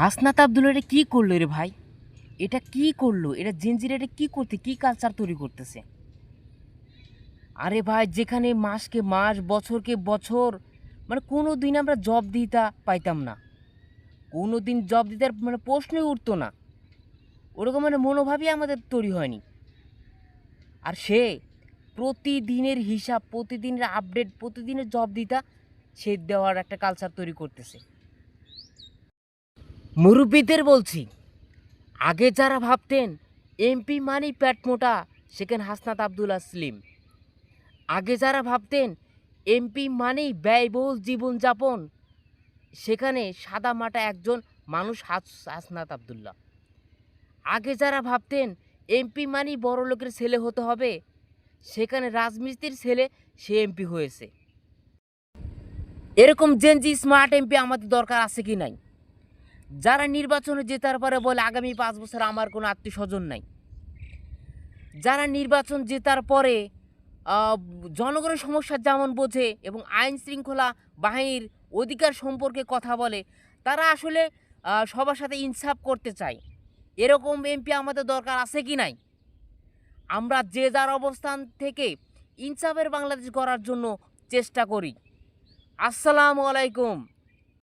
হাসনাত আবদুল্লাহ এটা কী করলো রে ভাই? এটা কি করলো? এটা জেনজিরা এটা কী করতে, কী কালচার তৈরি করতেছে? আরে ভাই, যেখানে মাসকে মাস, বছরকে বছর, মানে কোনো দিন আমরা জব দিতা পাইতাম না, কোনো দিন জব দিতে মানে প্রশ্নই উঠতো না, ওরকম মানে মনোভাবই আমাদের তৈরি হয়নি। আর সে প্রতিদিনের হিসাব, প্রতিদিনের আপডেট, প্রতিদিনের জব দিতা সে দেওয়ার একটা কালচার তৈরি করতেছে। মুরব্বীদের বলছি, আগে যারা ভাবতেন এমপি মানেই পেট মোটা, সেখানে হাসনাত আবদুল্লাহ স্লিম। আগে যারা ভাবতেন এমপি মানেই ব্যয়বহুল জীবনযাপন, সেখানে সাদা মাটা একজন মানুষ হাসনাত আবদুল্লাহ। আগে যারা ভাবতেন এমপি মানেই বড় লোকের ছেলে হতে হবে, সেখানে রাজমিস্ত্রির ছেলে সে এমপি হয়েছে। এরকম জেনজি স্মার্ট এমপি আমাদের দরকার আছে কি নাই? যারা নির্বাচনে জেতার পরে বলে আগামী 5 বছর আমার কোনো আত্মীয়স্বজন নাই। যারা নির্বাচন জেতার পরে জনগণের সমস্যা যেমন বোঝে এবং আইন শৃঙ্খলা বাহিনীর অধিকার সম্পর্কে কথা বলে, তারা আসলে সবার সাথে ইনসাফ করতে চায়। এরকম এমপি আমাদের দরকার আছে কি নাই? আমরা যে যার অবস্থান থেকে ইনসাফের বাংলাদেশ গড়ার জন্য চেষ্টা করি। আসসালামু আলাইকুম।